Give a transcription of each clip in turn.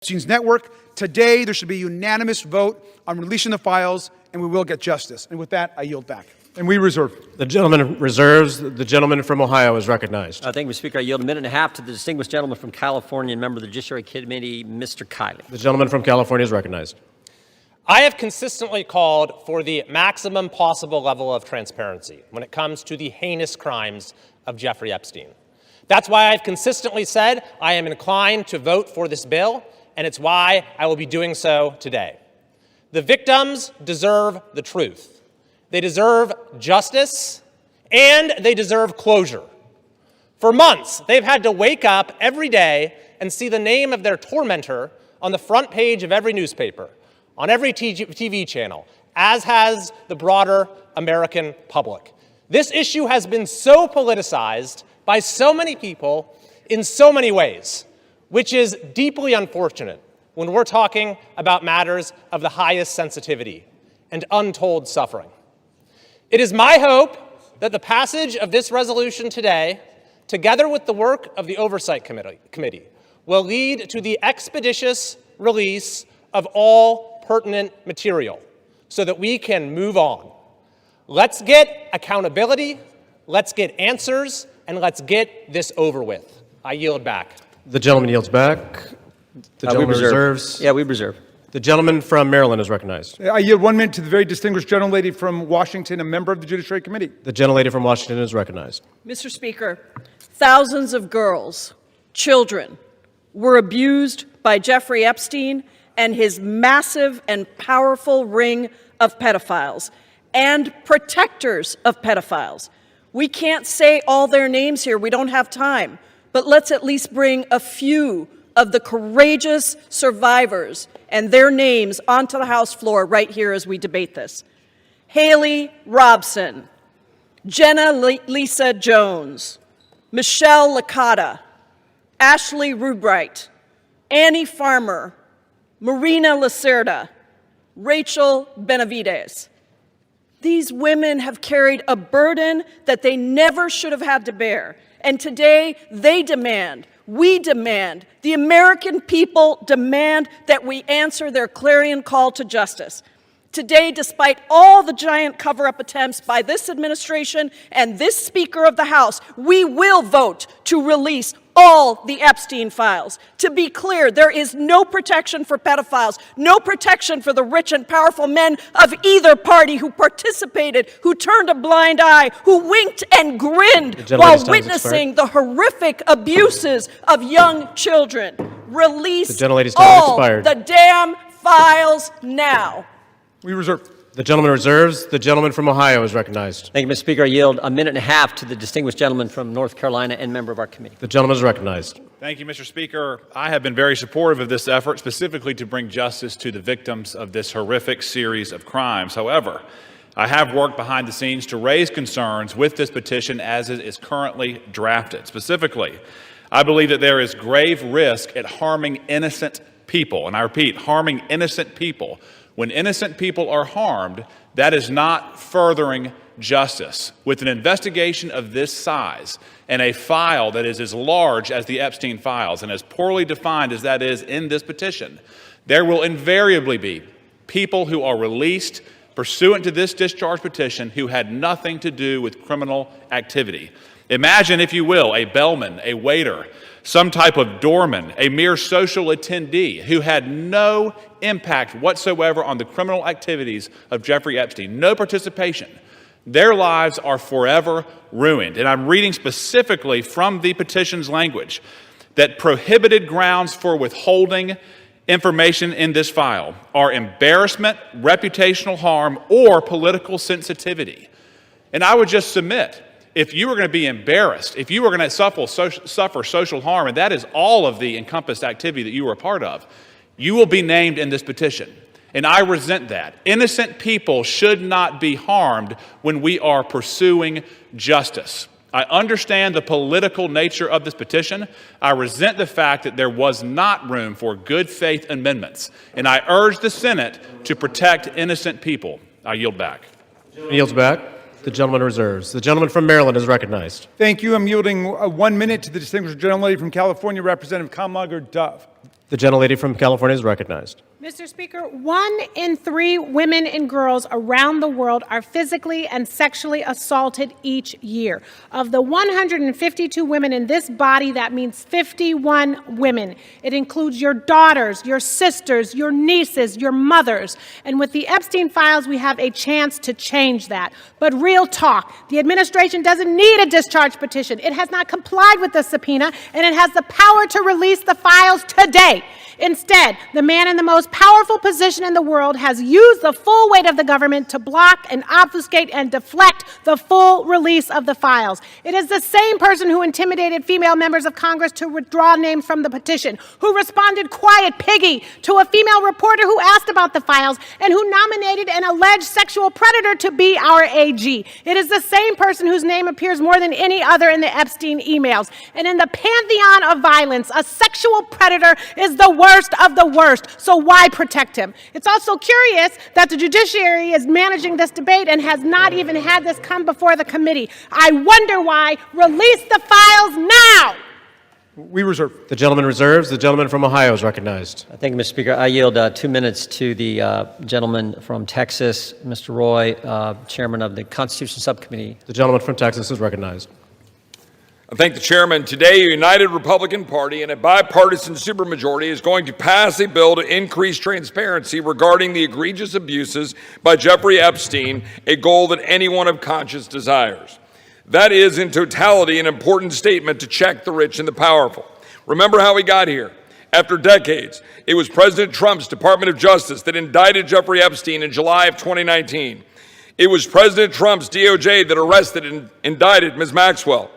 Epstein's network. Today, there should be a unanimous vote on releasing the files, and we will get justice. And with that, I yield back. And we reserve. The gentleman reserves. The gentleman from Ohio is recognized. Thank you, Mr. Speaker. I yield a minute and a half to the distinguished gentleman from California and member of the Judiciary Committee, Mr. Kiley. The gentleman from California is recognized. I have consistently called for the maximum possible level of transparency when it comes to the heinous crimes of Jeffrey Epstein. That's why I've consistently said I am inclined to vote for this bill, and it's why I will be doing so today. The victims deserve the truth. They deserve justice, and they deserve closure. For months, they've had to wake up every day and see the name of their tormentor on the front page of every newspaper, on every TV channel, as has the broader American public. This issue has been so politicized by so many people in so many ways, which is deeply unfortunate when we're talking about matters of the highest sensitivity and untold suffering. It is my hope that the passage of this resolution today, together with the work of the Oversight Committee, will lead to the expeditious release of all pertinent material so that we can move on. Let's get accountability, let's get answers, and let's get this over with. I yield back. The gentleman yields back. The gentleman reserves. Yeah, we reserve. The gentleman from Maryland is recognized. I yield 1 minute to the very distinguished gentlelady from Washington, a member of the Judiciary Committee. The gentlelady from Washington is recognized. Mr. Speaker, thousands of girls, children, were abused by Jeffrey Epstein and his massive and powerful ring of pedophiles and protectors of pedophiles. We can't say all their names here. We don't have time. But let's at least bring a few of the courageous survivors and their names onto the House floor right here as we debate this. Haley Robson, Jenna Lisa Jones, Michelle Licata, Ashley Rubright, Annie Farmer, Marina Lacerda, Rachel Benavides. These women have carried a burden that they never should have had to bear. And today they demand, we demand, the American people demand that we answer their clarion call to justice. Today, despite all the giant cover-up attempts by this administration and this Speaker of the House, we will vote to release all the Epstein files. To be clear, there is no protection for pedophiles, no protection for the rich and powerful men of either party who participated, who turned a blind eye, who winked and grinned while witnessing the horrific abuses of young children. Release all the damn files now. We reserve. The gentleman reserves. The gentleman from Ohio is recognized. Thank you, Mr. Speaker. I yield a minute and a half to the distinguished gentleman from North Carolina and member of our committee. The gentleman is recognized. Thank you, Mr. Speaker. I have been very supportive of this effort, specifically to bring justice to the victims of this horrific series of crimes. However, I have worked behind the scenes to raise concerns with this petition as it is currently drafted. Specifically, I believe that there is grave risk at harming innocent people. And I repeat, harming innocent people. When innocent people are harmed, that is not furthering justice. With an investigation of this size and a file that is as large as the Epstein files and as poorly defined as that is in this petition, there will invariably be people who are released pursuant to this discharge petition who had nothing to do with criminal activity. Imagine, if you will, a bellman, a waiter, some type of doorman, a mere social attendee who had no impact whatsoever on the criminal activities of Jeffrey Epstein, no participation. Their lives are forever ruined. And I'm reading specifically from the petition's language that prohibited grounds for withholding information in this file are embarrassment, reputational harm, or political sensitivity. And I would just submit, if you were going to be embarrassed, if you were going to suffer social harm, and that is all of the encompassed activity that you were a part of, you will be named in this petition. And I resent that. Innocent people should not be harmed when we are pursuing justice. I understand the political nature of this petition. I resent the fact that there was not room for good faith amendments. And I urge the Senate to protect innocent people. I yield back. Yields back. The gentleman reserves. The gentleman from Maryland is recognized. Thank you. I'm yielding 1 minute to the distinguished gentlelady from California, Representative Kamlager Dove. The gentlelady from California is recognized. Mr. Speaker, 1 in 3 women and girls around the world are physically and sexually assaulted each year. Of the 152 women in this body, that means 51 women. It includes your daughters, your sisters, your nieces, your mothers. And with the Epstein files, we have a chance to change that. But real talk, the administration doesn't need a discharge petition. It has not complied with the subpoena, and it has the power to release the files today. Instead, the man in the most powerful position in the world has used the full weight of the government to block and obfuscate and deflect the full release of the files. It is the same person who intimidated female members of Congress to withdraw names from the petition, who responded quiet piggy to a female reporter who asked about the files, and who nominated an alleged sexual predator to be our AG. It is the same person whose name appears more than any other in the Epstein emails. And in the pantheon of violence, a sexual predator is the worst of the worst, so why protect him? It's also curious that the judiciary is managing this debate and has not even had this come before the committee. I wonder why. Release the files now! We reserve. The gentleman reserves. The gentleman from Ohio is recognized. Thank you, Mr. Speaker. I yield 2 minutes to the gentleman from Texas, Mr. Roy, chairman of the Constitution Subcommittee. The gentleman from Texas is recognized. I thank the chairman. Today, a united Republican Party and a bipartisan supermajority is going to pass a bill to increase transparency regarding the egregious abuses by Jeffrey Epstein, a goal that anyone of conscience desires. That is, in totality, an important statement to check the rich and the powerful. Remember how we got here. After decades, it was President Trump's Department of Justice that indicted Jeffrey Epstein in July of 2019. It was President Trump's DOJ that arrested and indicted Ms. Maxwell.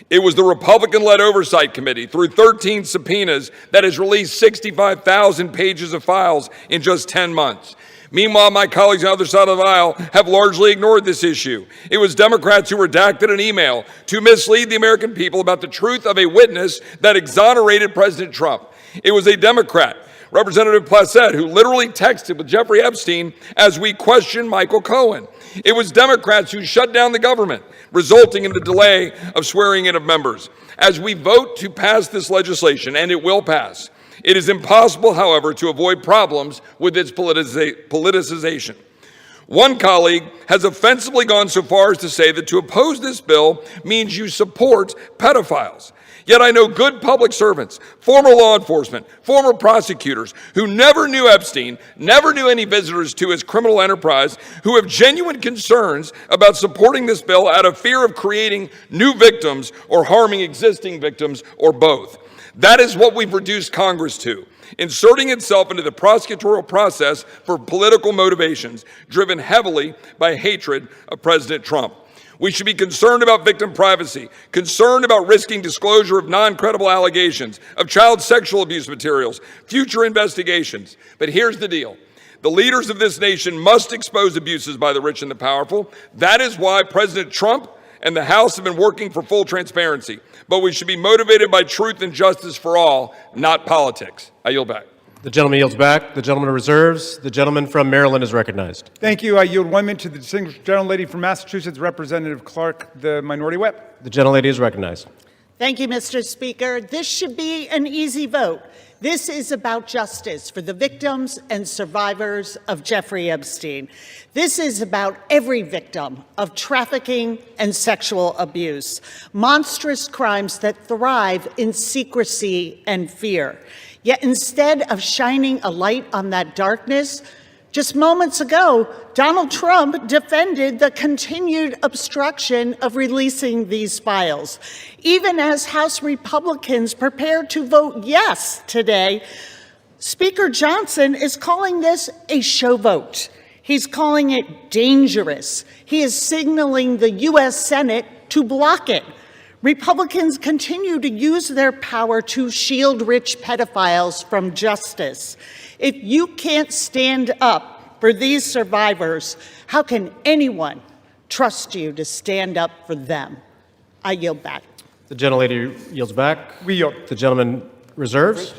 It was the Republican-led Oversight Committee, through 13 subpoenas, that has released 65,000 pages of files in just 10 months. Meanwhile, my colleagues on the other side of the aisle have largely ignored this issue. It was Democrats who redacted an email to mislead the American people about the truth of a witness that exonerated President Trump. It was a Democrat, Representative Placette, who literally texted with Jeffrey Epstein as we questioned Michael Cohen. It was Democrats who shut down the government, resulting in the delay of swearing in of members. As we vote to pass this legislation, and it will pass, it is impossible, however, to avoid problems with its politicization. One colleague has offensively gone so far as to say that to oppose this bill means you support pedophiles. Yet I know good public servants, former law enforcement, former prosecutors who never knew Epstein, never knew any visitors to his criminal enterprise, who have genuine concerns about supporting this bill out of fear of creating new victims or harming existing victims, or both. That is what we've reduced Congress to, inserting itself into the prosecutorial process for political motivations, driven heavily by hatred of President Trump. We should be concerned about victim privacy, concerned about risking disclosure of non-credible allegations, of child sexual abuse materials, future investigations. But here's the deal. The leaders of this nation must expose abuses by the rich and the powerful. That is why President Trump and the House have been working for full transparency. But we should be motivated by truth and justice for all, not politics. I yield back. The gentleman yields back. The gentleman reserves. The gentleman from Maryland is recognized. Thank you. I yield 1 minute to the distinguished gentlelady from Massachusetts, Representative Clark, the minority whip. The gentlelady is recognized. Thank you, Mr. Speaker. This should be an easy vote. This is about justice for the victims and survivors of Jeffrey Epstein. This is about every victim of trafficking and sexual abuse, monstrous crimes that thrive in secrecy and fear. Yet instead of shining a light on that darkness, just moments ago, Donald Trump defended the continued obstruction of releasing these files. Even as House Republicans prepare to vote yes today, Speaker Johnson is calling this a show vote. He's calling it dangerous. He is signaling the U.S. Senate to block it. Republicans continue to use their power to shield rich pedophiles from justice. If you can't stand up for these survivors, how can anyone trust you to stand up for them? I yield back. The gentlelady yields back. We yield. The gentleman reserves.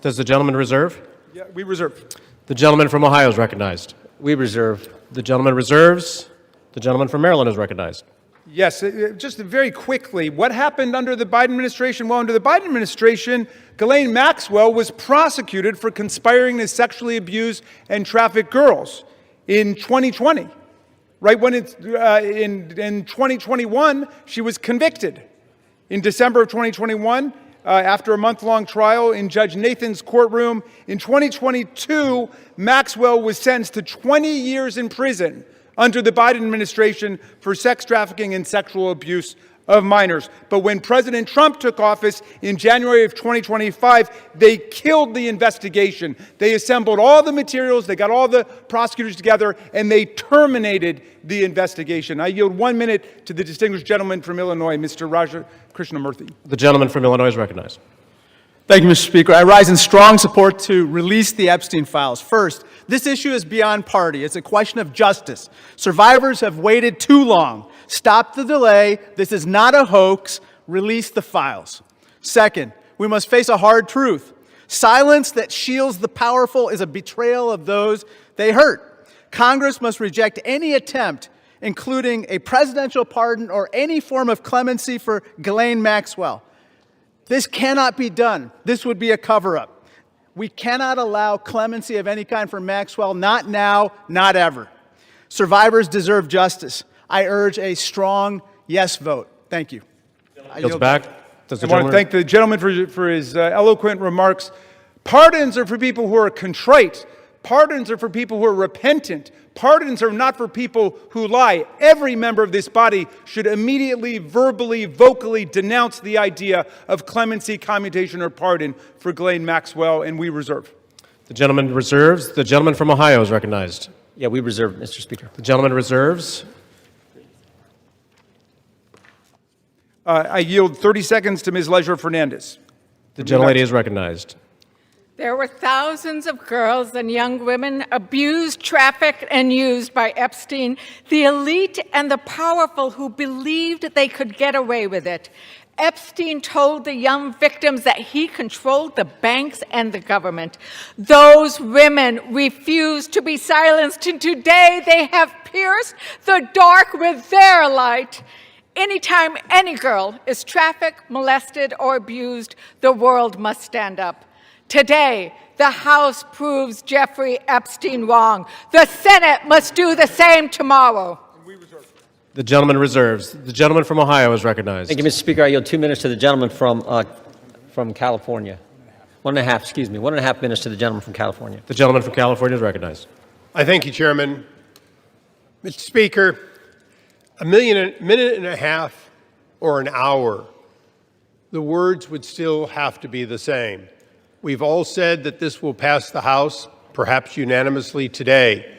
Does the gentleman reserve? Yeah, we reserve. The gentleman from Ohio is recognized. We reserve. The gentleman reserves. The gentleman from Maryland is recognized. Yes, just very quickly, what happened under the Biden administration? Well, under the Biden administration, Ghislaine Maxwell was prosecuted for conspiring to sexually abuse and traffic girls in 2020. Right when in 2021, she was convicted. In December of 2021, after a month-long trial in Judge Nathan's courtroom, in 2022, Maxwell was sentenced to 20 years in prison under the Biden administration for sex trafficking and sexual abuse of minors. But when President Trump took office in January of 2025, they killed the investigation. They assembled all the materials, they got all the prosecutors together, and they terminated the investigation. I yield 1 minute to the distinguished gentleman from Illinois, Mr. Raja Krishnamurthy. The gentleman from Illinois is recognized. Thank you, Mr. Speaker. I rise in strong support to release the Epstein files. First, this issue is beyond party. It's a question of justice. Survivors have waited too long. Stop the delay. This is not a hoax. Release the files. Second, we must face a hard truth. Silence that shields the powerful is a betrayal of those they hurt. Congress must reject any attempt, including a presidential pardon or any form of clemency for Ghislaine Maxwell. This cannot be done. This would be a cover-up. We cannot allow clemency of any kind for Maxwell, not now, not ever. Survivors deserve justice. I urge a strong yes vote. Thank you. Yields back. I want to thank the gentleman for his eloquent remarks. Pardons are for people who are contrite. Pardons are for people who are repentant. Pardons are not for people who lie. Every member of this body should immediately, verbally, vocally denounce the idea of clemency, commutation, or pardon for Ghislaine Maxwell, and we reserve. The gentleman reserves. The gentleman from Ohio is recognized. Yeah, we reserve, Mr. Speaker. The gentleman reserves. I yield 30 seconds to Ms. Leisure Fernandez. The gentlelady is recognized. There were thousands of girls and young women abused, trafficked, and used by Epstein, the elite and the powerful who believed they could get away with it. Epstein told the young victims that he controlled the banks and the government. Those women refused to be silenced, and today they have pierced the dark with their light. Anytime any girl is trafficked, molested, or abused, the world must stand up. Today, the House proves Jeffrey Epstein wrong. The Senate must do the same tomorrow. The gentleman reserves. The gentleman from Ohio is recognized. Thank you, Mr. Speaker. I yield 2 minutes to the gentleman from California. 1.5 minutes to the gentleman from California. The gentleman from California is recognized. I thank you, Chairman. Mr. Speaker, a minute and a half or an hour, the words would still have to be the same. We've all said that this will pass the House, perhaps unanimously today.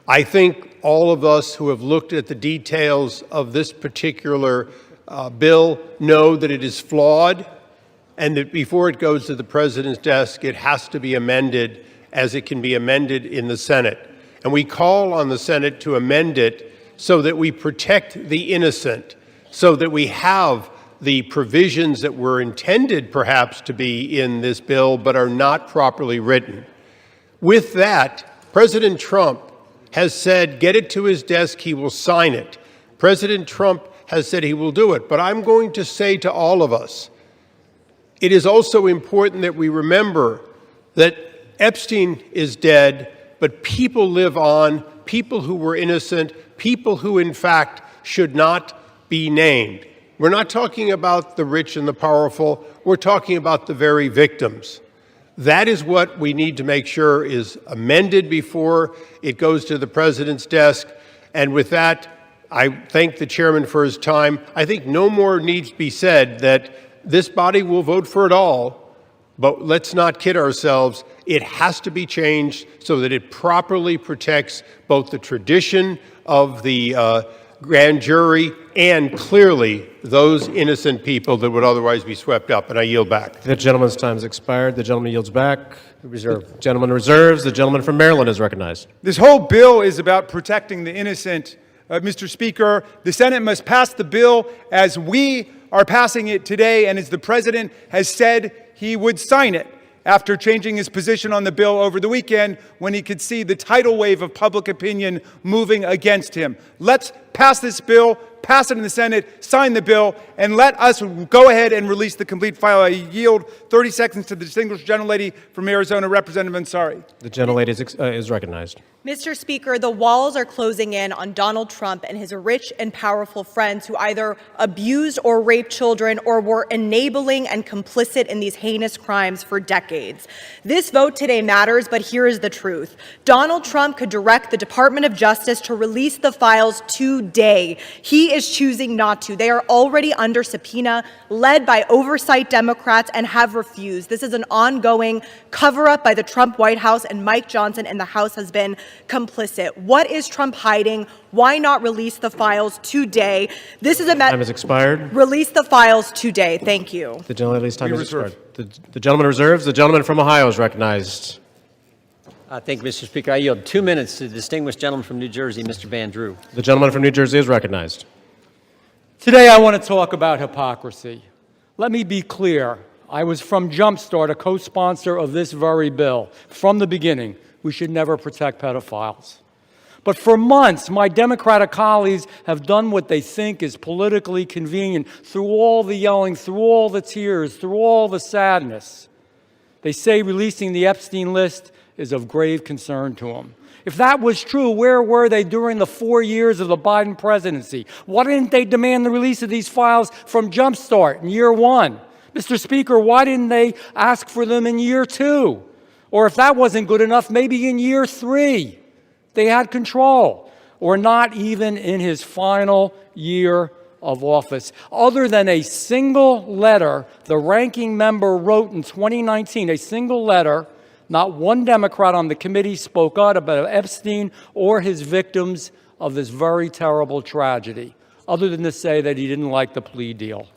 I think all of us who have looked at the details of this particular bill know that it is flawed and that before it goes to the President's desk, it has to be amended as it can be amended in the Senate. And we call on the Senate to amend it so that we protect the innocent, so that we have the provisions that were intended perhaps to be in this bill but are not properly written. With that, President Trump has said, get it to his desk, he will sign it. President Trump has said he will do it. But I'm going to say to all of us, it is also important that we remember that Epstein is dead, but people live on, people who were innocent, people who in fact should not be named. We're not talking about the rich and the powerful, we're talking about the very victims. That is what we need to make sure is amended before it goes to the President's desk. And with that, I thank the chairman for his time. I think no more needs to be said that this body will vote for it all, but let's not kid ourselves. It has to be changed so that it properly protects both the tradition of the grand jury and clearly those innocent people that would otherwise be swept up. And I yield back. The gentleman's time has expired. The gentleman yields back. Reserve. The gentleman reserves. The gentleman from Maryland is recognized. This whole bill is about protecting the innocent. Mr. Speaker, the Senate must pass the bill as we are passing it today and as the President has said he would sign it after changing his position on the bill over the weekend when he could see the tidal wave of public opinion moving against him. Let's pass this bill, pass it in the Senate, sign the bill, and let us go ahead and release the complete file. I yield 30 seconds to the distinguished gentlelady from Arizona, Representative Ansari. The gentlelady is recognized. Mr. Speaker, the walls are closing in on Donald Trump and his rich and powerful friends who either abused or raped children or were enabling and complicit in these heinous crimes for decades. This vote today matters, but here is the truth. Donald Trump could direct the Department of Justice to release the files today. He is choosing not to. They are already under subpoena, led by oversight Democrats, and have refused. This is an ongoing cover-up by the Trump White House, and Mike Johnson in the House has been complicit. What is Trump hiding? Why not release the files today? This is a time has expired. Release the files today. Thank you. The gentlelady's time has expired. The gentleman reserves. The gentleman from Ohio is recognized. Thank you, Mr. Speaker. I yield 2 minutes to the distinguished gentleman from New Jersey, Mr. Van Drew. The gentleman from New Jersey is recognized. Today I want to talk about hypocrisy. Let me be clear. I was from Jumpstart, a co-sponsor of this very bill. From the beginning, we should never protect pedophiles. But for months, my Democratic colleagues have done what they think is politically convenient through all the yelling, through all the tears, through all the sadness. They say releasing the Epstein list is of grave concern to them. If that was true, where were they during the 4 years of the Biden presidency? Why didn't they demand the release of these files from Jumpstart in year 1? Mr. Speaker, why didn't they ask for them in year 2? Or if that wasn't good enough, maybe in year 3. They had control, or not even in his final year of office. Other than a single letter the ranking member wrote in 2019, a single letter, not one Democrat on the committee spoke out about Epstein or his victims of this very terrible tragedy, other than to say that he didn't like the plea deal.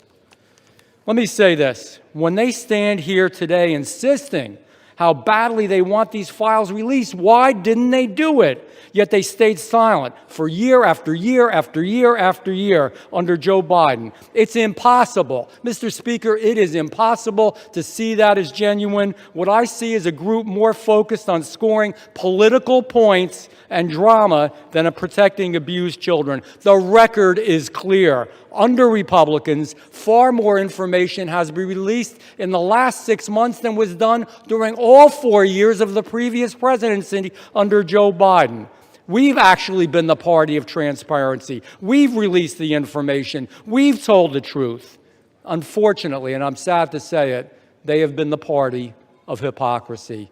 Let me say this. When they stand here today insisting how badly they want these files released, why didn't they do it? Yet they stayed silent for year after year after year after year under Joe Biden. It's impossible. Mr. Speaker, it is impossible to see that as genuine. What I see is a group more focused on scoring political points and drama than on protecting abused children. The record is clear. Under Republicans, far more information has been released in the last 6 months than was done during all 4 years of the previous presidency under Joe Biden. We've actually been the party of transparency. We've released the information. We've told the truth. Unfortunately, and I'm sad to say it, they have been the party of hypocrisy.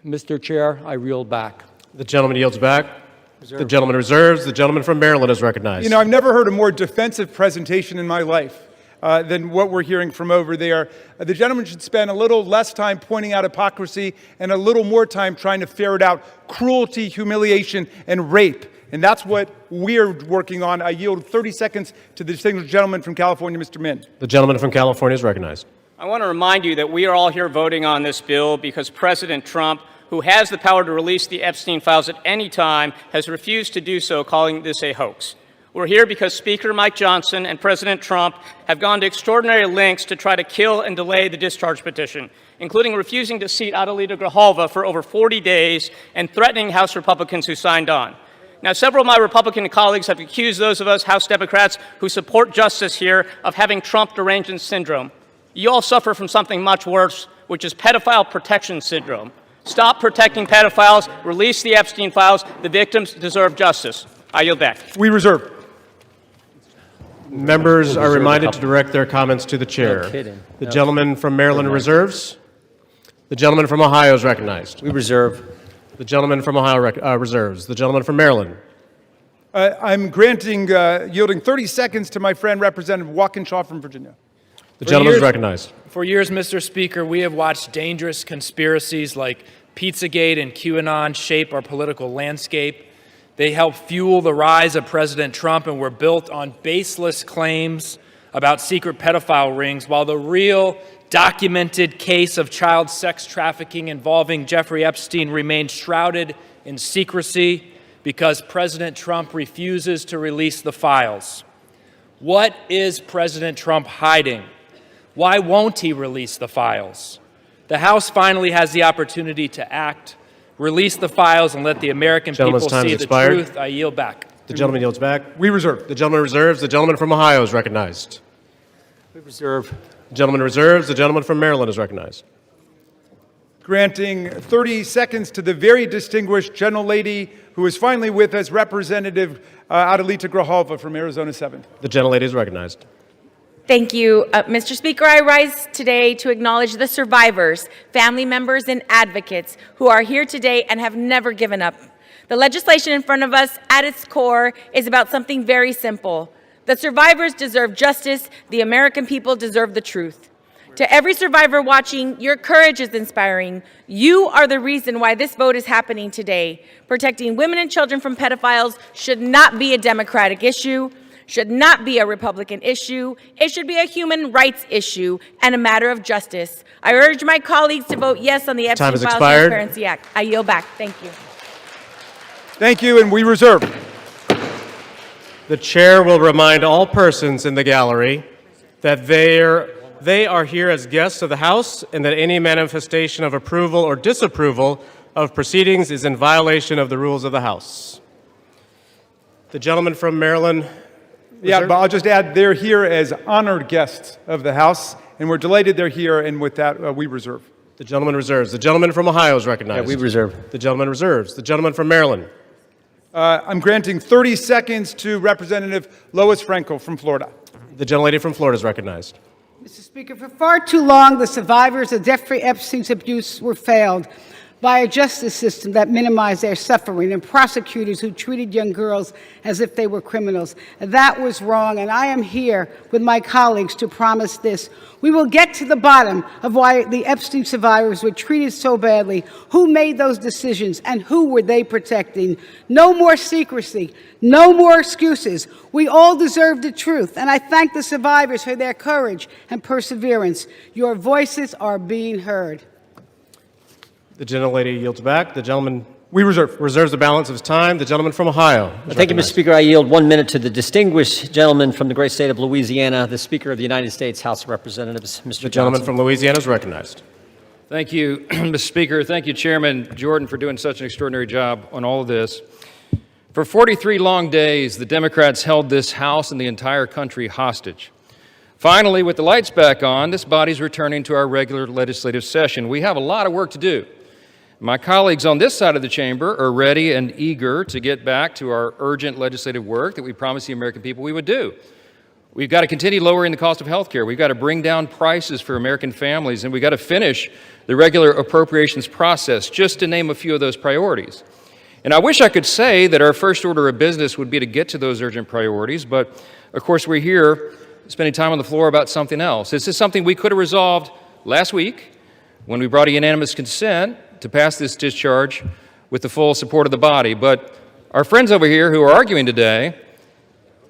Mr. Chair, I yield back. The gentleman yields back. The gentleman reserves. The gentleman from Maryland is recognized. You know, I've never heard a more defensive presentation in my life than what we're hearing from over there. The gentleman should spend a little less time pointing out hypocrisy and a little more time trying to ferret out cruelty, humiliation, and rape. And that's what we're working on. I yield 30 seconds to the distinguished gentleman from California, Mr. Min. The gentleman from California is recognized. I want to remind you that we are all here voting on this bill because President Trump, who has the power to release the Epstein files at any time, has refused to do so, calling this a hoax. We're here because Speaker Mike Johnson and President Trump have gone to extraordinary lengths to try to kill and delay the discharge petition, including refusing to seat Adelita Grijalva for over 40 days and threatening House Republicans who signed on. Now, several of my Republican colleagues have accused those of us House Democrats who support justice here of having Trump derangement syndrome. You all suffer from something much worse, which is pedophile protection syndrome. Stop protecting pedophiles. Release the Epstein files. The victims deserve justice. I yield back. We reserve. Members are reminded to direct their comments to the chair. No kidding. The No. gentleman from Maryland reserves. The gentleman from Ohio is recognized. We reserve. The gentleman from Ohio reserves. The gentleman from Maryland. I'm yielding 30 seconds to my friend, Representative Walkinshaw from Virginia. The gentleman is recognized. For years, Mr. Speaker, we have watched dangerous conspiracies like Pizzagate and QAnon shape our political landscape. They help fuel the rise of President Trump and were built on baseless claims about secret pedophile rings, while the real documented case of child sex trafficking involving Jeffrey Epstein remained shrouded in secrecy because President Trump refuses to release the files. What is President Trump hiding? Why won't he release the files? The House finally has the opportunity to act. Release the files and let the American people see the truth. I yield back. The gentleman yields back. We reserve. The gentleman reserves. The gentleman from Ohio is recognized. We reserve. The gentleman reserves. The gentleman from Maryland is recognized. Granting 30 seconds to the very distinguished gentlelady who is finally with us, Representative Adelita Grijalva from Arizona 7th. The gentlelady is recognized. Thank you. Mr. Speaker, I rise today to acknowledge the survivors, family members, and advocates who are here today and have never given up. The legislation in front of us, at its core, is about something very simple. The survivors deserve justice. The American people deserve the truth. To every survivor watching, your courage is inspiring. You are the reason why this vote is happening today. Protecting women and children from pedophiles should not be a Democratic issue, should not be a Republican issue. It should be a human rights issue and a matter of justice. I urge my colleagues to vote yes on the Epstein Files Transparency Act. I yield back. Thank you. Thank you, and we reserve. The chair will remind all persons in the gallery that they are here as guests of the House and that any manifestation of approval or disapproval of proceedings is in violation of the rules of the House. The gentleman from Maryland. Yeah, but I'll just add they're here as honored guests of the House, and we're delighted they're here, and with that, we reserve. The gentleman reserves. The gentleman from Ohio is recognized. Yeah, we reserve. The gentleman reserves. The gentleman from Maryland. I'm granting 30 seconds to Representative Lois Franco from Florida. The gentlelady from Florida is recognized. Mr. Speaker, for far too long, the survivors of Jeffrey Epstein's abuse were failed by a justice system that minimized their suffering and prosecutors who treated young girls as if they were criminals. That was wrong, and I am here with my colleagues to promise this. We will get to the bottom of why the Epstein survivors were treated so badly, who made those decisions, and who were they protecting. No more secrecy, no more excuses. We all deserve the truth, and I thank the survivors for their courage and perseverance. Your voices are being heard. The gentlelady yields back. The gentleman reserves the balance of his time. The gentleman from Ohio. Thank you, Mr. Speaker. I yield 1 minute to the distinguished gentleman from the great state of Louisiana, the Speaker of the United States House of Representatives, Mr. The gentleman from Louisiana is recognized. Thank you, Mr. Speaker. Thank you, Chairman Jordan, for doing such an extraordinary job on all of this. For 43 long days, the Democrats held this House and the entire country hostage. Finally, with the lights back on, this body's returning to our regular legislative session. We have a lot of work to do. My colleagues on this side of the chamber are ready and eager to get back to our urgent legislative work that we promised the American people we would do. We've got to continue lowering the cost of health care. We've got to bring down prices for American families, and we've got to finish the regular appropriations process, just to name a few of those priorities. And I wish I could say that our first order of business would be to get to those urgent priorities, but of course we're here spending time on the floor about something else. This is something we could have resolved last week when we brought a unanimous consent to pass this discharge with the full support of the body. But our friends over here who are arguing today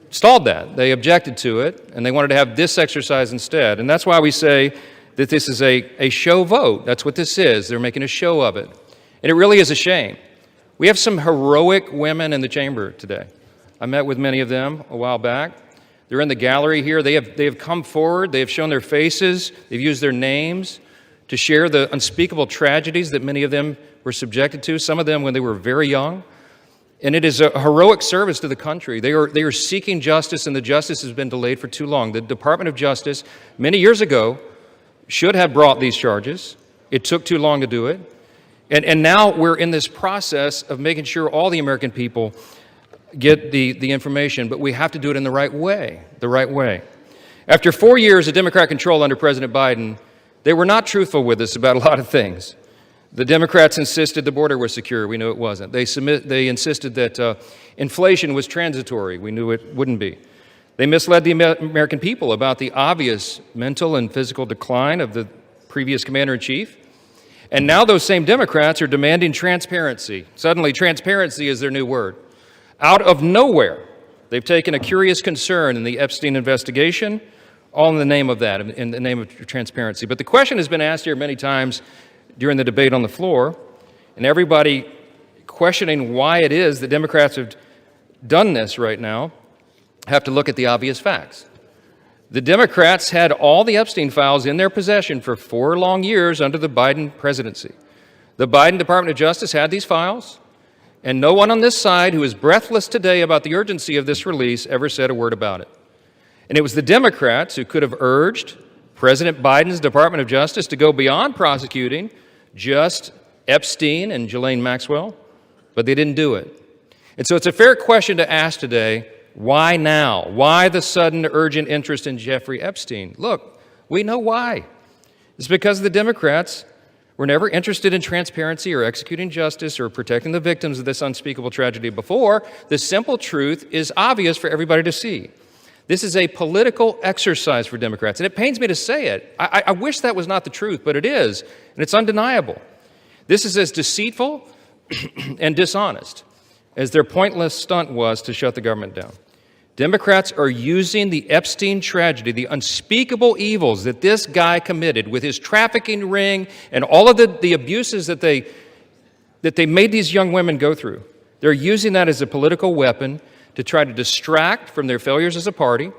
stalled that. They objected to it, and they wanted to have this exercise instead. And that's why we say that this is a show vote. That's what this is. They're making a show of it. And it really is a shame. We have some heroic women in the chamber today. I met with many of them a while back. They're in the gallery here. They have come forward. They have shown their faces. They've used their names to share the unspeakable tragedies that many of them were subjected to, some of them when they were very young. And it is a heroic service to the country. They are seeking justice, and the justice has been delayed for too long. The Department of Justice, many years ago, should have brought these charges. It took too long to do it. And now we're in this process of making sure all the American people get the information, but we have to do it in the right way, After 4 years of Democrat control under President Biden, they were not truthful with us about a lot of things. The Democrats insisted the border was secure. We knew it wasn't. They insisted that inflation was transitory. We knew it wouldn't be. They misled the American people about the obvious mental and physical decline of the previous commander-in-chief. And now those same Democrats are demanding transparency. Suddenly, transparency is their new word. Out of nowhere, they've taken a curious concern in the Epstein investigation, all in the name of that, in the name of transparency. But the question has been asked here many times during the debate on the floor, and everybody questioning why it is that Democrats have done this right now have to look at the obvious facts. The Democrats had all the Epstein files in their possession for 4 long years under the Biden presidency. The Biden Department of Justice had these files, And no one on this side who is breathless today about the urgency of this release ever said a word about it. And it was the Democrats who could have urged President Biden's Department of Justice to go beyond prosecuting just Epstein and Ghislaine Maxwell, but they didn't do it. And so it's a fair question to ask today, why now? Why the sudden urgent interest in Jeffrey Epstein? Look, we know why. It's because the Democrats were never interested in transparency or executing justice or protecting the victims of this unspeakable tragedy before. The simple truth is obvious for everybody to see. This is a political exercise for Democrats, and it pains me to say it. I wish that was not the truth, but it is, and it's undeniable. This is as deceitful and dishonest as their pointless stunt was to shut the government down. Democrats are using the Epstein tragedy, the unspeakable evils that this guy committed with his trafficking ring and all of the abuses that they made these young women go through. They're using that as a political weapon to try to distract from their failures as a party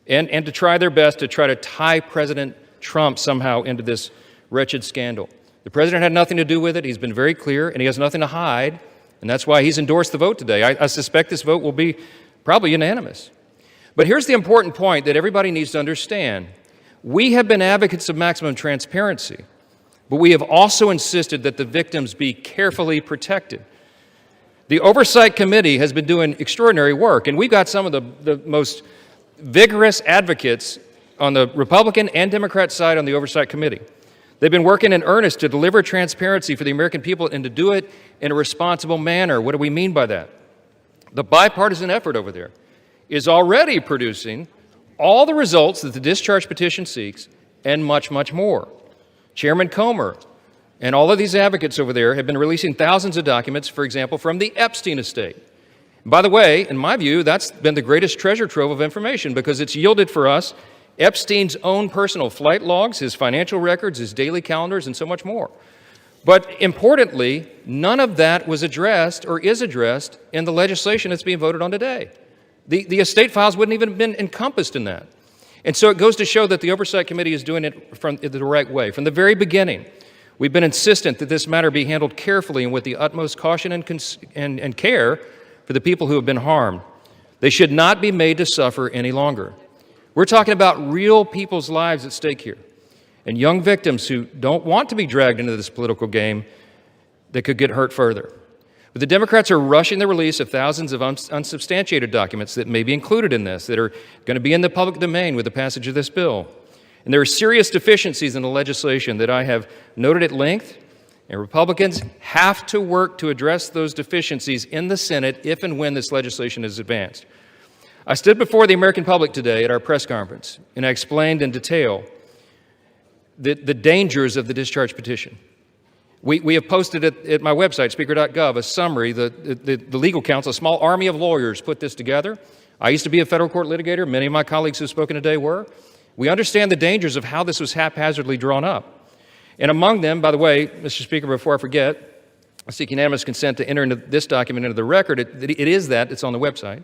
and to try their best to try to tie President Trump somehow into this wretched scandal. The president had nothing to do with it. He's been very clear, and he has nothing to hide, and that's why he's endorsed the vote today. I suspect this vote will be probably unanimous. But here's the important point that everybody needs to understand. We have been advocates of maximum transparency, but we have also insisted that the victims be carefully protected. The Oversight Committee has been doing extraordinary work, and we've got some of the most vigorous advocates on the Republican and Democrat side on the Oversight Committee. They've been working in earnest to deliver transparency for the American people and to do it in a responsible manner. What do we mean by that? The bipartisan effort over there is already producing all the results that the discharge petition seeks and much, much more. Chairman Comer and all of these advocates over there have been releasing thousands of documents, for example, from the Epstein estate. By the way, in my view, that's been the greatest treasure trove of information because it's yielded for us Epstein's own personal flight logs, his financial records, his daily calendars, and so much more. But importantly, none of that was addressed or is addressed in the legislation that's being voted on today. The estate files wouldn't even have been encompassed in that. And so it goes to show that the Oversight Committee is doing it from the right way. From the very beginning, we've been insistent that this matter be handled carefully and with the utmost caution and care for the people who have been harmed. They should not be made to suffer any longer. We're talking about real people's lives at stake here, and young victims who don't want to be dragged into this political game that could get hurt further. But the Democrats are rushing the release of thousands of unsubstantiated documents that may be included in this, that are going to be in the public domain with the passage of this bill. And there are serious deficiencies in the legislation that I have noted at length, and Republicans have to work to address those deficiencies in the Senate if and when this legislation is advanced. I stood before the American public today at our press conference, and I explained in detail the dangers of the discharge petition. We have posted at my website, speaker.gov, a summary. The legal counsel, a small army of lawyers, put this together. I used to be a federal court litigator. Many of my colleagues who have spoken today were. We understand the dangers of how this was haphazardly drawn up. And among them, by the way, Mr. Speaker, before I forget, I seek unanimous consent to enter into this document into the record. It's on the website.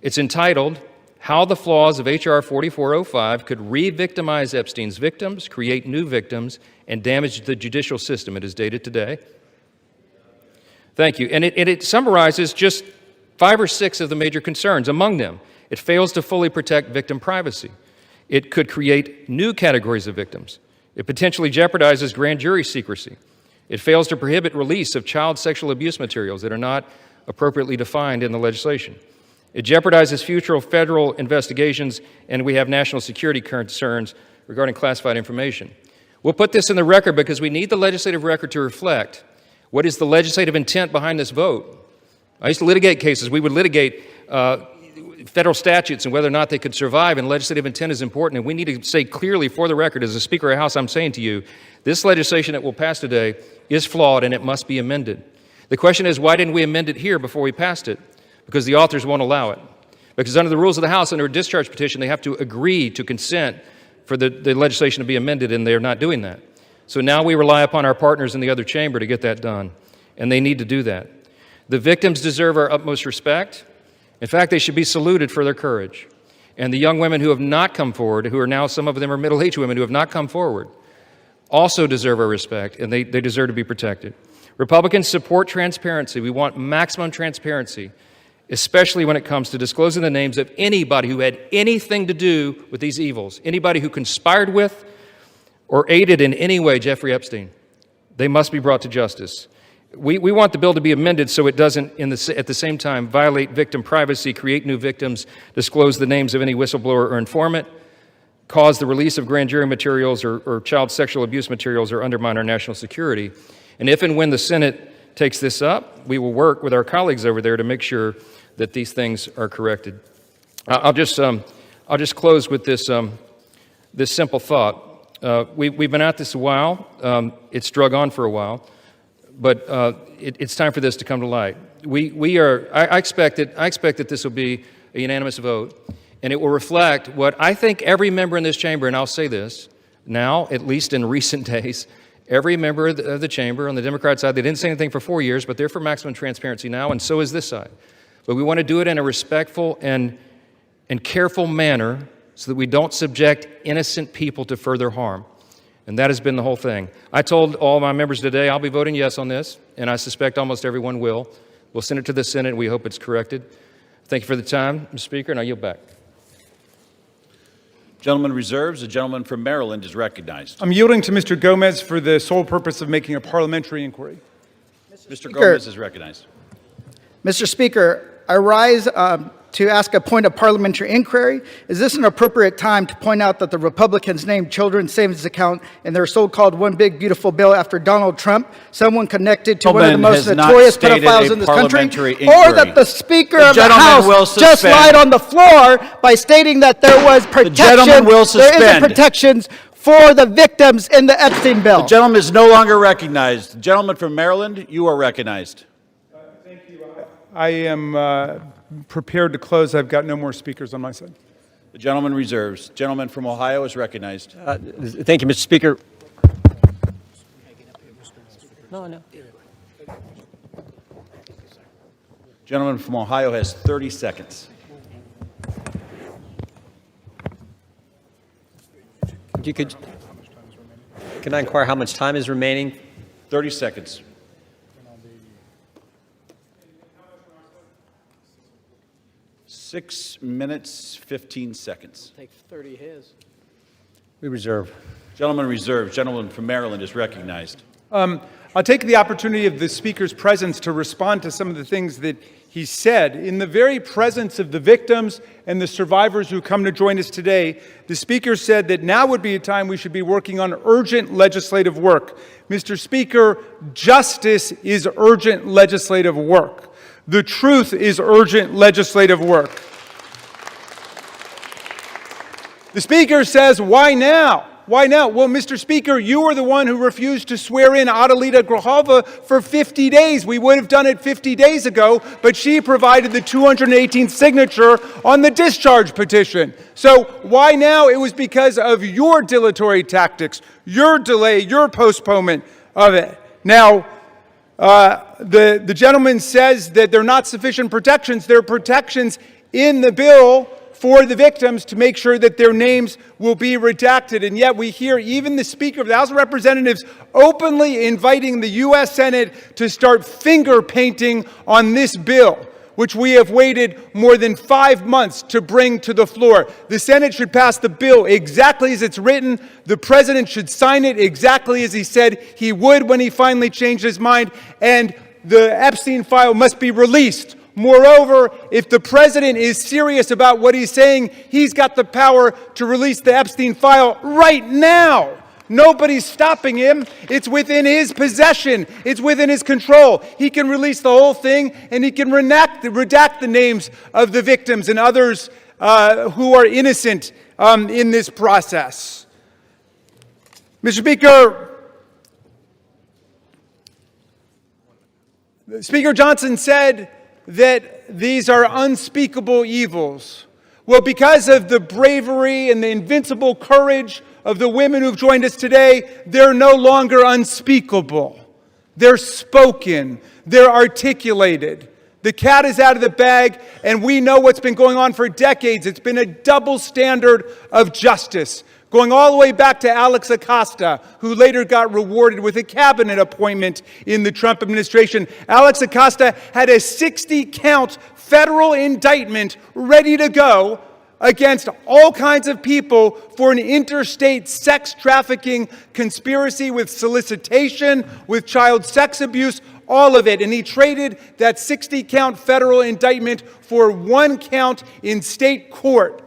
It's entitled, How the Flaws of H.R. 4405 Could Re-Victimize Epstein's Victims, Create New Victims, and Damage the Judicial System. It is dated today. Thank you. And it summarizes just 5 or 6 of the major concerns. Among them, it fails to fully protect victim privacy. It could create new categories of victims. It potentially jeopardizes grand jury secrecy. It fails to prohibit release of child sexual abuse materials that are not appropriately defined in the legislation. It jeopardizes future federal investigations, and we have national security concerns regarding classified information. We'll put this in the record because we need the legislative record to reflect what is the legislative intent behind this vote. I used to litigate cases. We would litigate federal statutes and whether or not they could survive, and legislative intent is important, and we need to say clearly for the record, as a Speaker of the House, I'm saying to you, this legislation that will pass today is flawed and it must be amended. The question is, why didn't we amend it here before we passed it? Because the authors won't allow it. Because under the rules of the House, under a discharge petition, they have to agree to consent for the legislation to be amended, and they're not doing that. So now we rely upon our partners in the other chamber to get that done, and they need to do that. The victims deserve our utmost respect. In fact, they should be saluted for their courage. And the young women who have not come forward, who are now, some of them are middle-aged women who have not come forward, also deserve our respect, and they deserve to be protected. Republicans support transparency. We want maximum transparency, especially when it comes to disclosing the names of anybody who had anything to do with these evils, anybody who conspired with or aided in any way Jeffrey Epstein. They must be brought to justice. We want the bill to be amended so it doesn't, at the same time, violate victim privacy, create new victims, disclose the names of any whistleblower or informant, cause the release of grand jury materials or child sexual abuse materials, or undermine our national security. And if and when the Senate takes this up, we will work with our colleagues over there to make sure that these things are corrected. I'll just close with this simple thought. We've been at this a while. It's drug on for a while, but it's time for this to come to light. I expect that this will be a unanimous vote, and it will reflect what I think every member in this chamber, and I'll say this now, at least in recent days, every member of the chamber on the Democrat side, they didn't say anything for 4 years, but they're for maximum transparency now, and so is this side. But we want to do it in a respectful and careful manner so that we don't subject innocent people to further harm. And that has been the whole thing. I told all my members today I'll be voting yes on this, and I suspect almost everyone will. We'll send it to the Senate, and we hope it's corrected. Thank you for the time, Mr. Speaker, and I yield back. Gentleman reserves. The gentleman from Maryland is recognized. I'm yielding to Mr. Gomez for the sole purpose of making a parliamentary inquiry. Mr. Gomez is recognized. Mr. Speaker, I rise to ask a point of parliamentary inquiry. Is this an appropriate time to point out that the Republicans named children's savings account in their so-called one big beautiful bill after Donald Trump, someone connected to one of the most notorious pedophiles in this country, or that the Speaker of the House just lied on the floor by stating that there was protection, there isn't protections for the victims in the Epstein bill. The gentleman is no longer recognized. The gentleman from Maryland, you are recognized. Thank you. I am prepared to close. I've got no more speakers on my side. The gentleman reserves. Gentleman from Ohio is recognized. Thank you, Mr. Speaker. No. Gentleman from Ohio has 30 seconds. Can I inquire how much time is remaining? 30 seconds. Six minutes, 15 seconds. Take 30 his. We reserve. Gentleman reserved. Gentleman from Maryland is recognized. I'll take the opportunity of the Speaker's presence to respond to some of the things that he said. In the very presence of the victims and the survivors who come to join us today, the Speaker said that now would be a time we should be working on urgent legislative work. Mr. Speaker, justice is urgent legislative work. The truth is urgent legislative work. The Speaker says, why now? Why now? Well, Mr. Speaker, you were the one who refused to swear in Adelita Grijalva for 50 days. We would have done it 50 days ago, but she provided the 218th signature on the discharge petition. So why now? It was because of your dilatory tactics, your delay, your postponement of it. Now, the gentleman says that there are not sufficient protections. There are protections in the bill for the victims to make sure that their names will be redacted. And yet we hear even the Speaker of the House of Representatives openly inviting the U.S. Senate to start finger painting on this bill, which we have waited more than 5 months to bring to the floor. The Senate should pass the bill exactly as it's written. The President should sign it exactly as he said he would when he finally changed his mind. And the Epstein file must be released. Moreover, if the President is serious about what he's saying, he's got the power to release the Epstein file right now. Nobody's stopping him. It's within his possession. It's within his control. He can release the whole thing, and he can redact the names of the victims and others who are innocent in this process. Mr. Speaker, Speaker Johnson said that these are unspeakable evils. Well, because of the bravery and the invincible courage of the women who've joined us today, they're no longer unspeakable. They're spoken. They're articulated. The cat is out of the bag, and we know what's been going on for decades. It's been a double standard of justice. going all the way back to Alex Acosta, who later got rewarded with a cabinet appointment in the Trump administration. Alex Acosta had a 60-count federal indictment ready to go against all kinds of people for an interstate sex trafficking conspiracy with solicitation, with child sex abuse, all of it. And he traded that 60-count federal indictment for 1 count in state court.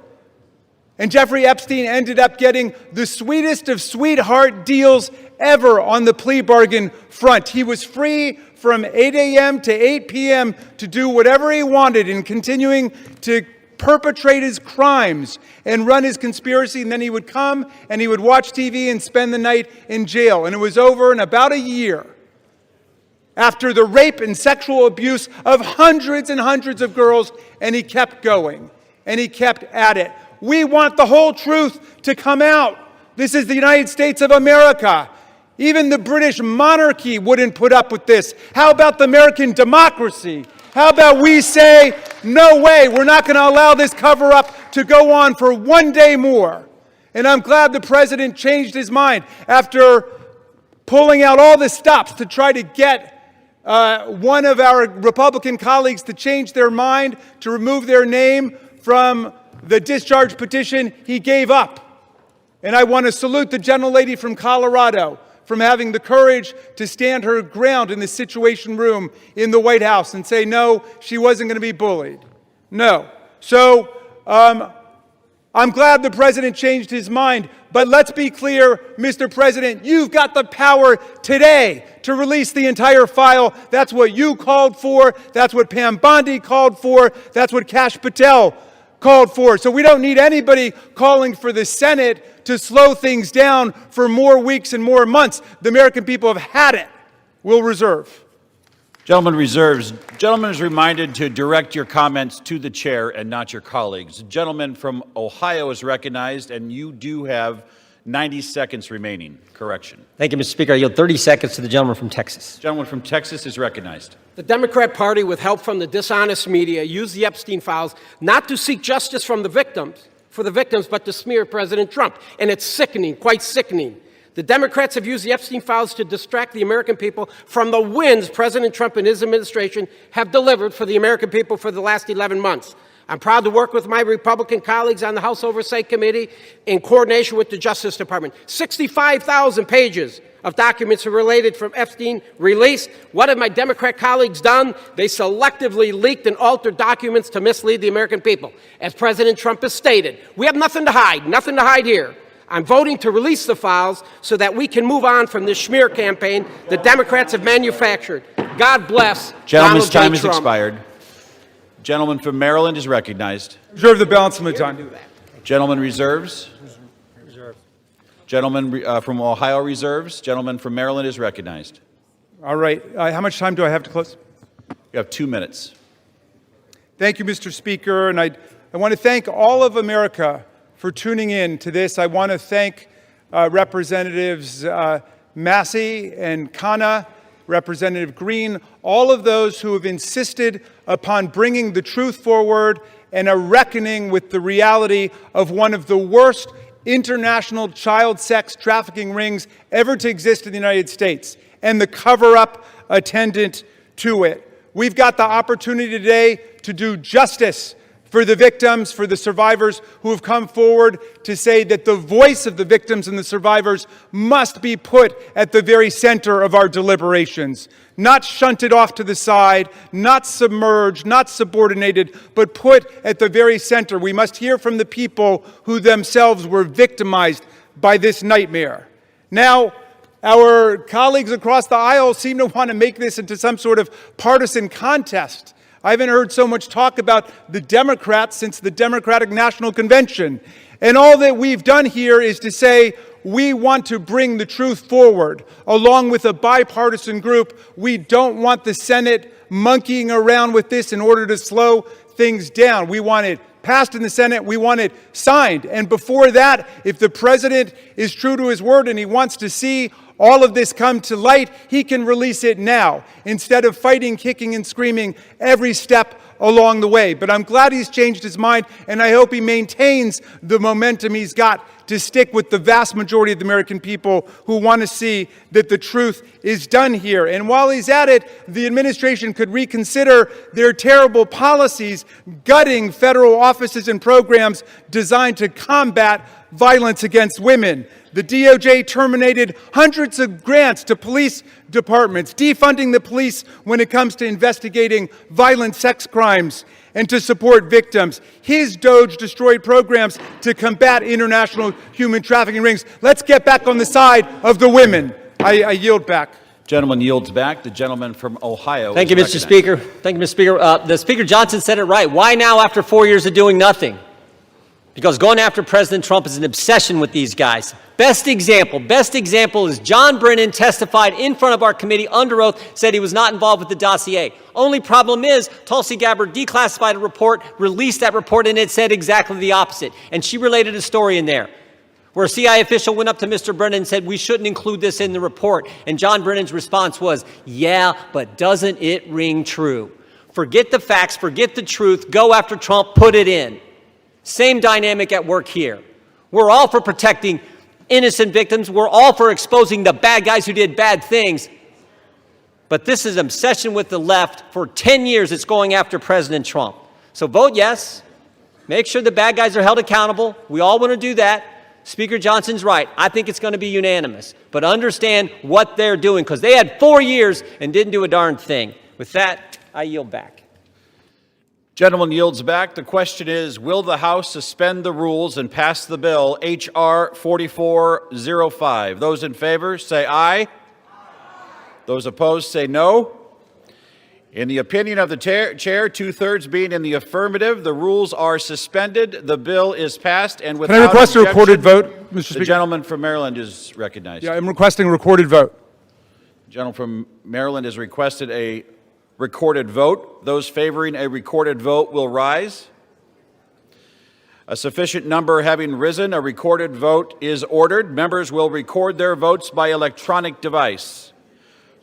And Jeffrey Epstein ended up getting the sweetest of sweetheart deals ever on the plea bargain front. He was free from 8 a.m. to 8 p.m. to do whatever he wanted and continuing to perpetrate his crimes and run his conspiracy. And then he would come and he would watch TV and spend the night in jail. And it was over in about a year after the rape and sexual abuse of hundreds and hundreds of girls. And he kept going and he kept at it. We want the whole truth to come out. This is the United States of America. Even the British monarchy wouldn't put up with this. How about the American democracy? How about we say, no way, we're not going to allow this cover-up to go on for 1 day more. And I'm glad the president changed his mind after pulling out all the stops to try to get one of our Republican colleagues to change their mind, to remove their name from the discharge petition. He gave up. And I want to salute the gentlelady from Colorado from having the courage to stand her ground in the Situation Room in the White House and say, no, she wasn't going to be bullied. No. So I'm glad the president changed his mind. But let's be clear, Mr. President, you've got the power today to release the entire file. That's what you called for. That's what Pam Bondi called for. That's what Kash Patel called for. So we don't need anybody calling for the Senate to slow things down for more weeks and more months. The American people have had it. We'll reserve. Gentleman reserves. Gentleman is reminded to direct your comments to the chair and not your colleagues. The gentleman from Ohio is recognized, and you do have 90 seconds remaining. Correction. Thank you, Mr. Speaker. I yield 30 seconds to the gentleman from Texas. Gentleman from Texas is recognized. The Democrat Party, with help from the dishonest media, used the Epstein files not to seek justice from the victims, but to smear President Trump. And it's sickening, quite sickening. The Democrats have used the Epstein files to distract the American people from the wins President Trump and his administration have delivered for the American people for the last 11 months. I'm proud to work with my Republican colleagues on the House Oversight Committee in coordination with the Justice Department. 65,000 pages of documents are related from Epstein released. What have my Democrat colleagues done? They selectively leaked and altered documents to mislead the American people. As President Trump has stated, we have nothing to hide here. I'm voting to release the files so that we can move on from this smear campaign the Democrats have manufactured. God bless Gentleman's Donald J. time has Trump. expired. Gentleman from Maryland is recognized. Reserve the balance of my time. Gentleman reserves. Gentleman from Ohio reserves. Gentleman from Maryland is recognized. All right. How much time do I have to close? You have 2 minutes. Thank you, Mr. Speaker. And I want to thank all of America for tuning in to this. I want to thank Representatives Massey and Khanna, Representative Green, all of those who have insisted upon bringing the truth forward and a reckoning with the reality of one of the worst international child sex trafficking rings ever to exist in the United States and the cover-up attendant to it. We've got the opportunity today to do justice for the victims, for the survivors who have come forward to say that the voice of the victims and the survivors must be put at the very center of our deliberations. Not shunted off to the side, not submerged, not subordinated, but put at the very center. We must hear from the people who themselves were victimized by this nightmare. Now, our colleagues across the aisle seem to want to make this into some sort of partisan contest. I haven't heard so much talk about the Democrats since the Democratic National Convention. And all that we've done here is to say we want to bring the truth forward, along with a bipartisan group. We don't want the Senate monkeying around with this in order to slow things down. We want it passed in the Senate. We want it signed. And before that, if the president is true to his word and he wants to see all of this come to light, he can release it now instead of fighting, kicking, and screaming every step along the way. But I'm glad he's changed his mind, and I hope he maintains the momentum he's got to stick with the vast majority of the American people who want to see that the truth is done here. And while he's at it, the administration could reconsider their terrible policies gutting federal offices and programs designed to combat violence against women. The DOJ terminated hundreds of grants to police departments, defunding the police when it comes to investigating violent sex crimes and to support victims. His DOJ destroyed programs to combat international human trafficking rings. Let's get back on the side of the women. I yield back. Gentleman yields back. The gentleman from Ohio. Thank you, Mr. Speaker. Thank you, Mr. Speaker. The Speaker Johnson said it right. Why now after 4 years of doing nothing? Because going after President Trump is an obsession with these guys. Best example is John Brennan testified in front of our committee under oath, said he was not involved with the dossier. Only problem is Tulsi Gabbard declassified a report, released that report, and it said exactly the opposite. And she related a story in there where a CIA official went up to Mr. Brennan and said, we shouldn't include this in the report. And John Brennan's response was, yeah, but doesn't it ring true? Forget the facts, forget the truth, go after Trump, put it in. Same dynamic at work here. We're all for protecting innocent victims. We're all for exposing the bad guys who did bad things. But this is an obsession with the left. For 10 years, it's going after President Trump. So vote yes. Make sure the bad guys are held accountable. We all want to do that. Speaker Johnson's right. I think it's going to be unanimous. But understand what they're doing, because they had 4 years and didn't do a darn thing. With that, I yield back. Gentleman yields back. The question is, will the House suspend the rules and pass the bill, H.R. 4405? Those in favor, say aye. Those opposed, say no. In the opinion of the chair, two-thirds being in the affirmative, the rules are suspended. The bill is passed, and without Can I request a recorded objection, vote, Mr. Speaker? The gentleman from Maryland is recognized. Yeah, I'm requesting a recorded vote. The gentleman from Maryland has requested a recorded vote. Those favoring a recorded vote will rise. A sufficient number having risen, a recorded vote is ordered. Members will record their votes by electronic device.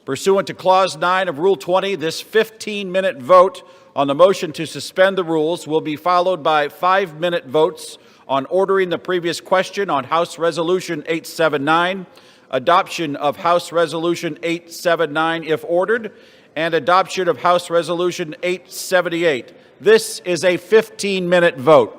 Pursuant to Clause 9 of Rule 20, this 15-minute vote on the motion to suspend the rules will be followed by 5-minute votes on ordering the previous question on House Resolution 879, adoption of House Resolution 879 if ordered, and adoption of House Resolution 878. This is a 15-minute vote.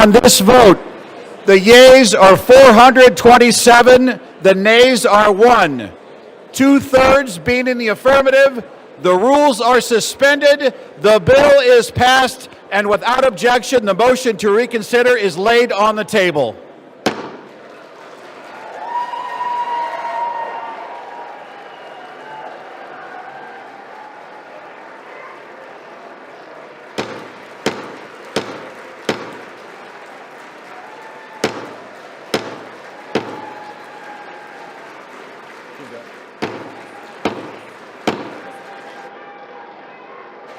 On this vote, the yeas are 427, the nays are 1. 2/3 being in the affirmative, the rules are suspended, the bill is passed, and without objection, the motion to reconsider is laid on the table.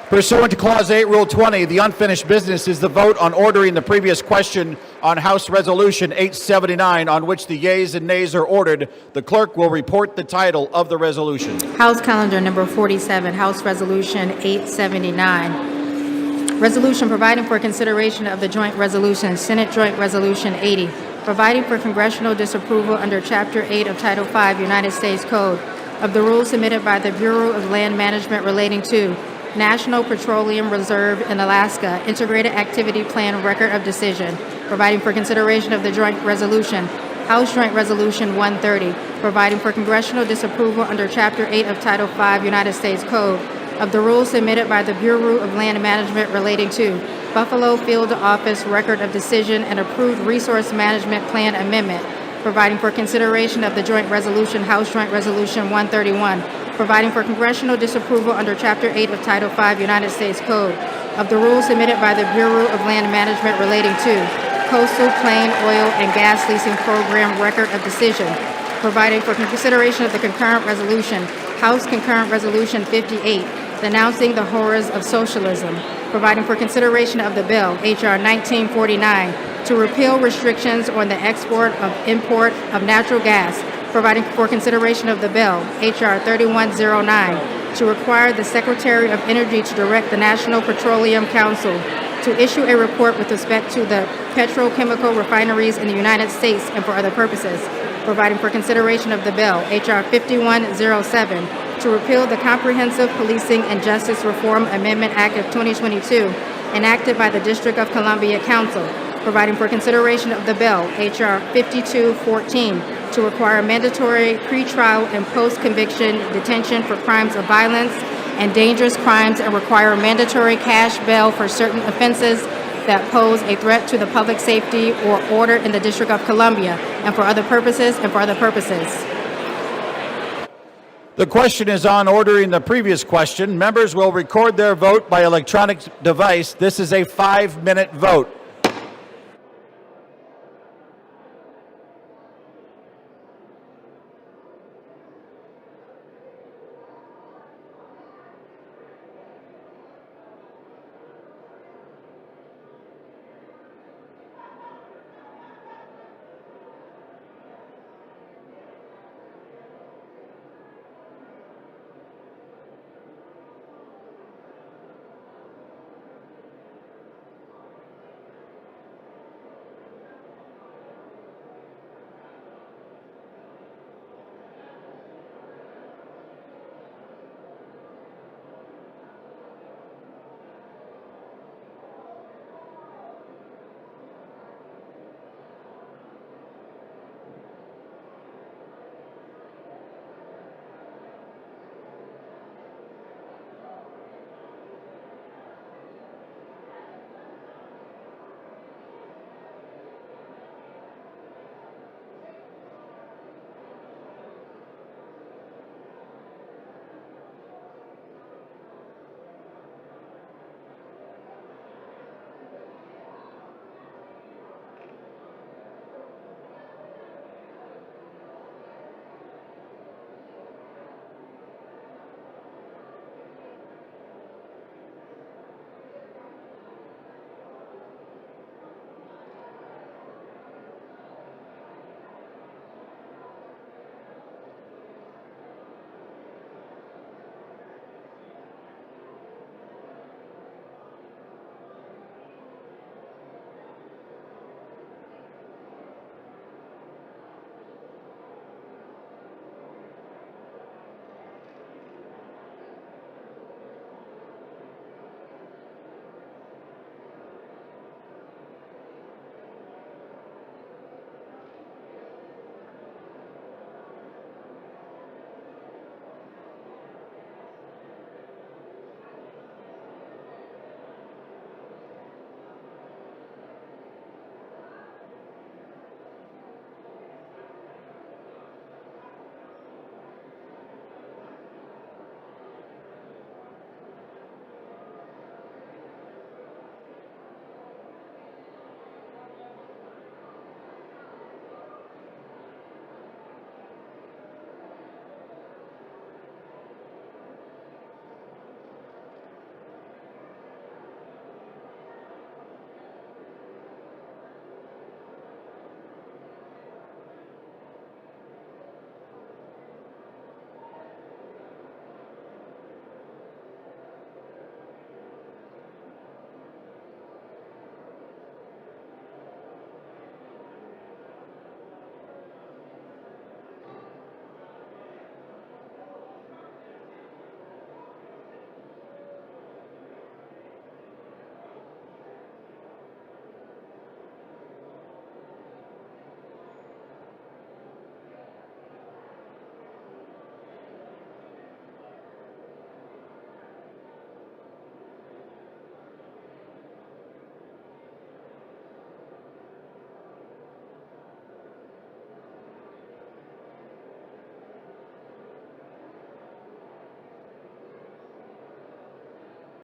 Pursuant to Clause 8, Rule 20, the unfinished business is the vote on ordering the previous question on House Resolution 879, on which the yeas and nays are ordered. The clerk will report the title of the resolution. House Calendar Number 47, House Resolution 879. Resolution providing for consideration of the joint resolution, Senate Joint Resolution 80, providing for congressional disapproval under Chapter 8 of Title 5 United States Code of the rules submitted by the Bureau of Land Management relating to National Petroleum Reserve in Alaska Integrated Activity Plan Record of Decision, providing for consideration of the joint resolution, House Joint Resolution 130, providing for congressional disapproval under Chapter 8 of Title 5 United States Code of the rules submitted by the Bureau of Land Management relating to Buffalo Field Office Record of Decision and approved Resource Management Plan Amendment, providing for consideration of the joint resolution, House Joint Resolution 131, providing for congressional disapproval under Chapter 8 of Title 5 United States Code of the rules submitted by the Bureau of Land Management relating to Coastal Plain Oil and Gas Leasing Program Record of Decision, providing for consideration of the concurrent resolution, House Concurrent Resolution 58, denouncing the horrors of socialism, providing for consideration of the bill, H.R. 1949, to repeal restrictions on the export of import of natural gas, providing for consideration of the bill, H.R. 3109, to require the Secretary of Energy to direct the National Petroleum Council to issue a report with respect to the petrochemical refineries in the United States and for other purposes, providing for consideration of the bill, H.R. 5107, to repeal the Comprehensive Policing and Justice Reform Amendment Act of 2022, enacted by the District of Columbia Council, providing for consideration of the bill, H.R. 5214, to require mandatory pretrial and post-conviction detention for crimes of violence and dangerous crimes and require mandatory cash bail for certain offenses that pose a threat to the public safety or order in the District of Columbia and for other purposes and for other purposes. The question is on ordering the previous question. Members will record their vote by electronic device. This is a 5-minute vote.